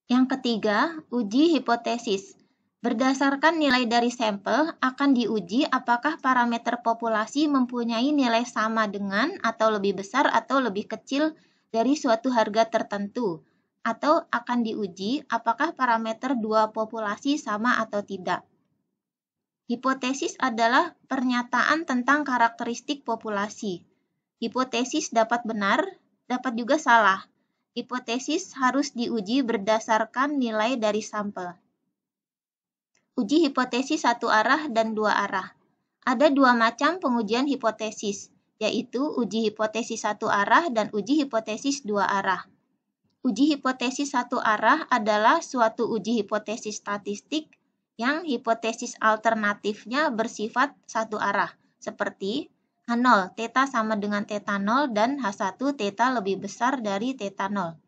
Yang ketiga, uji hipotesis. Berdasarkan nilai dari sampel, akan diuji apakah parameter populasi mempunyai nilai sama dengan atau lebih besar atau lebih kecil dari suatu harga tertentu, atau akan diuji apakah parameter dua populasi sama atau tidak. Hipotesis adalah pernyataan tentang karakteristik populasi. Hipotesis dapat benar, dapat juga salah. Hipotesis harus diuji berdasarkan nilai dari sampel. Uji hipotesis satu arah dan dua arah. Ada dua macam pengujian hipotesis, yaitu uji hipotesis satu arah dan uji hipotesis dua arah. Uji hipotesis satu arah adalah suatu uji hipotesis statistik yang hipotesis alternatifnya bersifat satu arah, seperti H0, theta sama dengan theta 0 dan H1 theta lebih besar dari theta 0.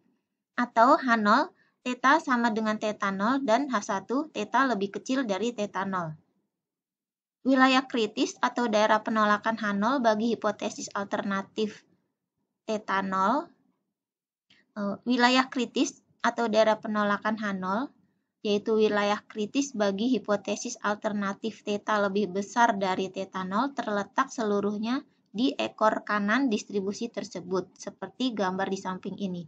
Atau H0, theta sama dengan theta 0 dan H1 theta lebih kecil dari theta 0. Wilayah kritis atau daerah penolakan H0 bagi hipotesis alternatif theta 0. Wilayah kritis atau daerah penolakan H0, yaitu wilayah kritis bagi hipotesis alternatif theta lebih besar dari theta 0 terletak seluruhnya di ekor kanan distribusi tersebut, seperti gambar di samping ini.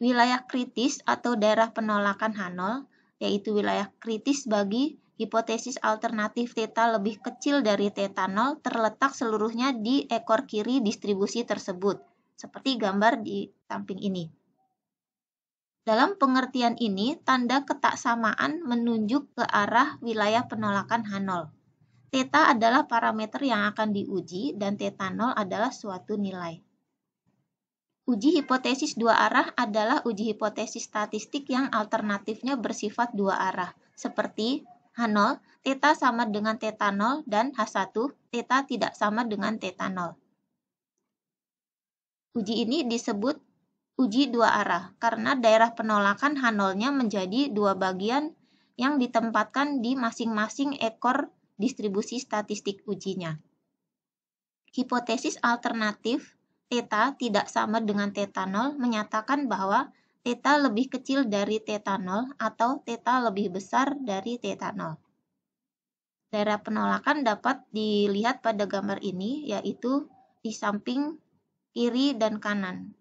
Wilayah kritis atau daerah penolakan H0, yaitu wilayah kritis bagi hipotesis alternatif theta lebih kecil dari theta 0 terletak seluruhnya di ekor kiri distribusi tersebut, seperti gambar di samping ini. Dalam pengertian ini, tanda ketaksamaan menunjuk ke arah wilayah penolakan H0. Theta adalah parameter yang akan diuji dan theta 0 adalah suatu nilai. Uji hipotesis dua arah adalah uji hipotesis statistik yang alternatifnya bersifat dua arah, seperti H0, theta sama dengan theta 0 dan H1, theta tidak sama dengan theta 0. Uji ini disebut uji dua arah karena daerah penolakan H0-nya menjadi dua bagian yang ditempatkan di masing-masing ekor distribusi statistik ujinya. Hipotesis alternatif theta tidak sama dengan theta 0 menyatakan bahwa theta lebih kecil dari theta 0 atau theta lebih besar dari theta 0. Daerah penolakan dapat dilihat pada gambar ini, yaitu di samping kiri dan kanan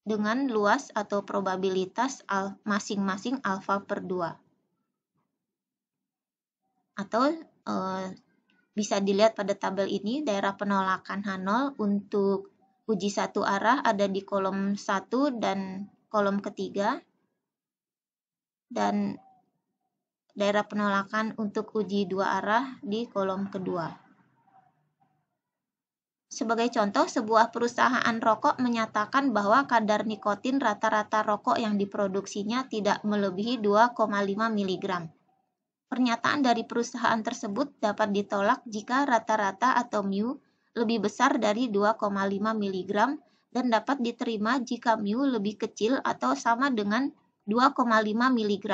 dengan luas atau probabilitas masing-masing alfa per 2. Atau bisa dilihat pada tabel ini, daerah penolakan H0 untuk uji satu arah ada di kolom 1 dan kolom ketiga, dan daerah penolakan untuk uji dua arah di kolom kedua. Sebagai contoh, sebuah perusahaan rokok menyatakan bahwa kadar nikotin rata-rata rokok yang diproduksinya tidak melebihi 2,5 mg. Pernyataan dari perusahaan tersebut dapat ditolak jika rata-rata atau mu lebih besar dari 2,5 mg dan dapat diterima jika mu lebih kecil atau sama dengan 2,5 mg.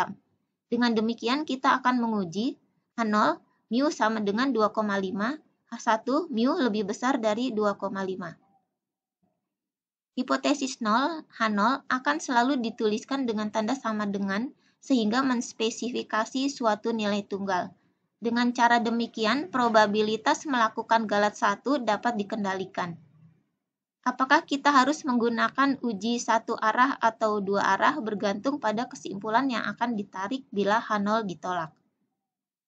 Dengan demikian kita akan menguji H0 mu sama dengan 2,5, H1 mu lebih besar dari 2,5. Hipotesis 0, H0 akan selalu dituliskan dengan tanda sama dengan sehingga menspesifikasi suatu nilai tunggal. Dengan cara demikian, probabilitas melakukan galat 1 dapat dikendalikan. Apakah kita harus menggunakan uji satu arah atau dua arah bergantung pada kesimpulan yang akan ditarik bila H0 ditolak.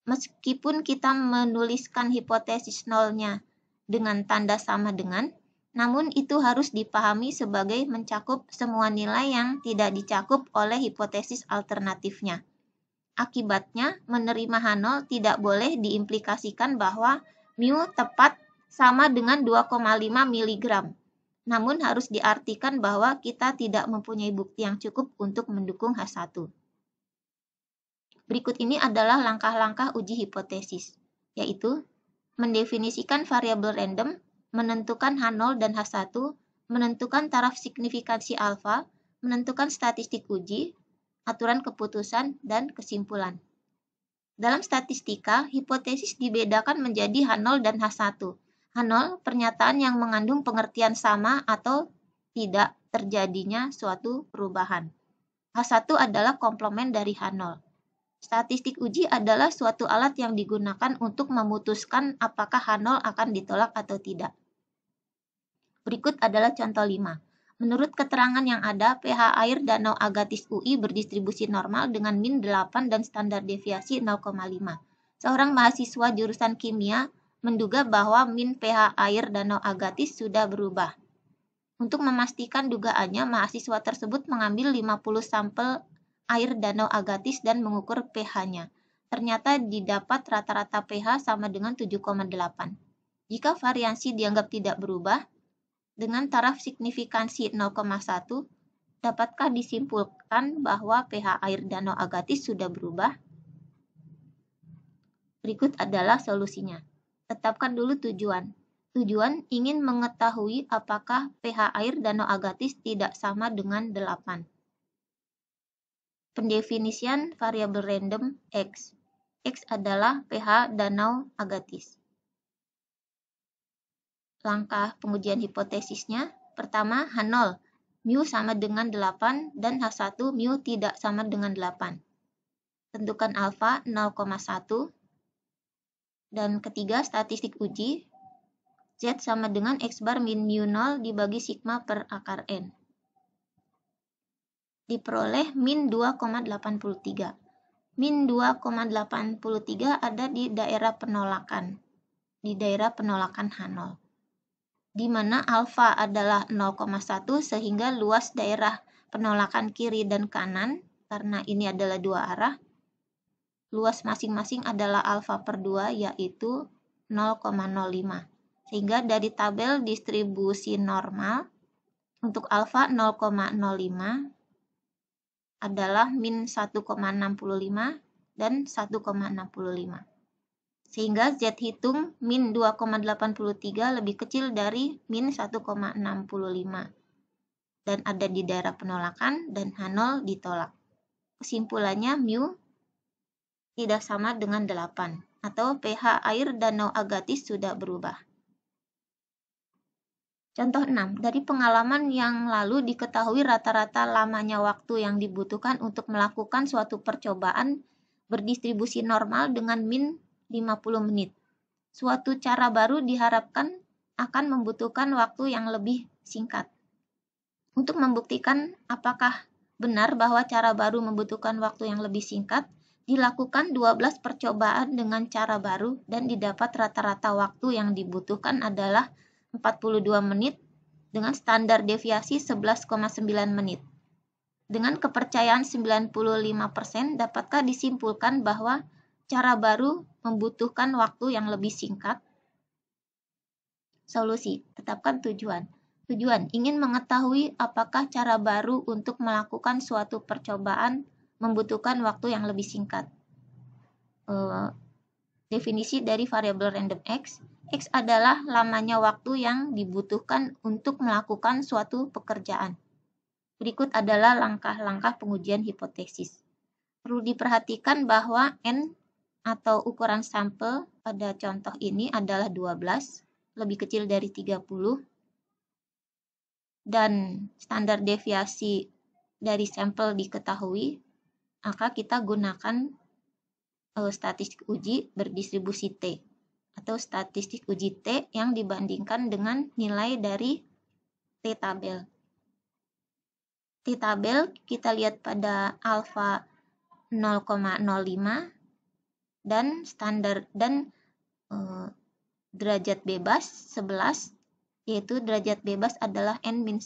Meskipun kita menuliskan hipotesis 0-nya dengan tanda sama dengan, namun itu harus dipahami sebagai mencakup semua nilai yang tidak dicakup oleh hipotesis alternatifnya. Akibatnya, menerima H0 tidak boleh diimplikasikan bahwa mu tepat sama dengan 2,5 mg. Namun harus diartikan bahwa kita tidak mempunyai bukti yang cukup untuk mendukung H1. Berikut ini adalah langkah-langkah uji hipotesis, yaitu mendefinisikan variabel random, menentukan H0 dan H1, menentukan taraf signifikansi alfa, menentukan statistik uji, aturan keputusan, dan kesimpulan. Dalam statistika, hipotesis dibedakan menjadi H0 dan H1. H0, pernyataan yang mengandung pengertian sama atau tidak terjadinya suatu perubahan. H1 adalah komplement dari H0. Statistik uji adalah suatu alat yang digunakan untuk memutuskan apakah H0 akan ditolak atau tidak. Berikut adalah contoh 5. Menurut keterangan yang ada, pH air Danau Agatis UI berdistribusi normal dengan min 8 dan standar deviasi 0,5. Seorang mahasiswa jurusan kimia menduga bahwa min pH air Danau Agatis sudah berubah. Untuk memastikan dugaannya, mahasiswa tersebut mengambil 50 sampel air Danau Agatis dan mengukur pH-nya. Ternyata didapat rata-rata pH sama dengan 7,8. Jika variansi dianggap tidak berubah, dengan taraf signifikansi 0,1, dapatkah disimpulkan bahwa pH air Danau Agatis sudah berubah? Berikut adalah solusinya. Tetapkan dulu tujuan. Tujuan ingin mengetahui apakah pH air Danau Agatis tidak sama dengan 8. Pendefinisian variabel random X. X adalah pH Danau Agatis. Langkah pengujian hipotesisnya, pertama H0, mu sama dengan 8 dan H1 mu tidak sama dengan 8. Tentukan alfa 0,1. Dan ketiga statistik uji, Z sama dengan X bar min mu 0 dibagi sigma per akar N. Diperoleh min 2,83. Min 2,83 ada di daerah penolakan H0. Di mana alfa adalah 0,1 sehingga luas daerah penolakan kiri dan kanan, karena ini adalah dua arah, luas masing-masing adalah alfa per 2 yaitu 0,05. Sehingga dari tabel distribusi normal untuk alfa 0,05 adalah min 1,65 dan 1,65. Sehingga Z hitung min 2,83 lebih kecil dari min 1,65 dan ada di daerah penolakan dan H0 ditolak. Kesimpulannya mu tidak sama dengan 8 atau pH air Danau Agatis sudah berubah. Contoh 6. Dari pengalaman yang lalu diketahui rata-rata lamanya waktu yang dibutuhkan untuk melakukan suatu percobaan berdistribusi normal dengan min 50 menit. Suatu cara baru diharapkan akan membutuhkan waktu yang lebih singkat. Untuk membuktikan apakah benar bahwa cara baru membutuhkan waktu yang lebih singkat, dilakukan 12 percobaan dengan cara baru dan didapat rata-rata waktu yang dibutuhkan adalah 42 menit dengan standar deviasi 11,9 menit. Dengan kepercayaan 95%, dapatkah disimpulkan bahwa cara baru membutuhkan waktu yang lebih singkat? Solusi, tetapkan tujuan. Tujuan ingin mengetahui apakah cara baru untuk melakukan suatu percobaan membutuhkan waktu yang lebih singkat. Definisi dari variabel random X. X adalah lamanya waktu yang dibutuhkan untuk melakukan suatu pekerjaan. Berikut adalah langkah-langkah pengujian hipotesis. Perlu diperhatikan bahwa N atau ukuran sampel pada contoh ini adalah 12, lebih kecil dari 30, dan standar deviasi dari sampel diketahui, maka kita gunakan statistik uji berdistribusi T atau statistik uji T yang dibandingkan dengan nilai dari T tabel. T tabel kita lihat pada alfa 0,05 dan standar dan derajat bebas 11, yaitu derajat bebas adalah N-1.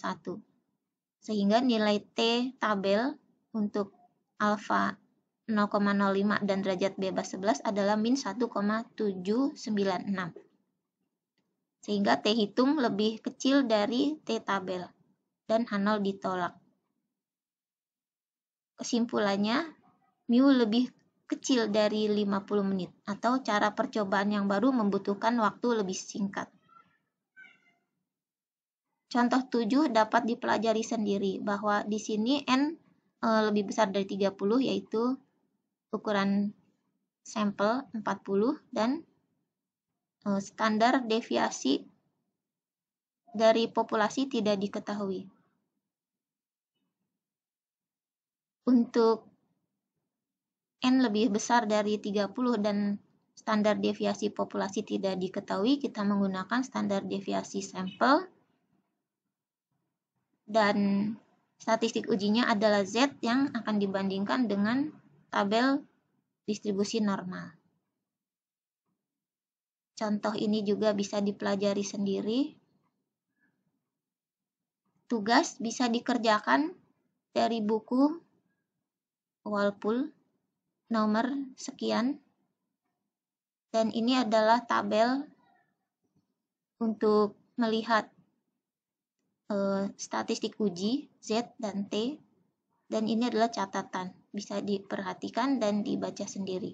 Sehingga nilai T tabel untuk alfa 0,05 dan derajat bebas 11 adalah min 1,796. Sehingga T hitung lebih kecil dari T tabel dan H0 ditolak. Kesimpulannya, mu lebih kecil dari 50 menit atau cara percobaan yang baru membutuhkan waktu lebih singkat. Contoh 7 dapat dipelajari sendiri bahwa di sini N lebih besar dari 30 yaitu ukuran sampel 40 dan standar deviasi dari populasi tidak diketahui. Untuk N lebih besar dari 30 dan standar deviasi populasi tidak diketahui, kita menggunakan standar deviasi sampel. Dan statistik ujinya adalah Z yang akan dibandingkan dengan tabel distribusi normal. Contoh ini juga bisa dipelajari sendiri. Tugas bisa dikerjakan dari buku Walpole nomor sekian. Dan ini adalah tabel untuk melihat statistik uji Z dan T. Dan ini adalah catatan, bisa diperhatikan dan dibaca sendiri.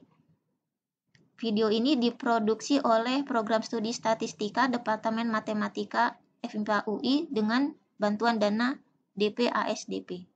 Video ini diproduksi oleh Program Studi Statistika Departemen Matematika FMIPA UI dengan bantuan dana DP ASDP.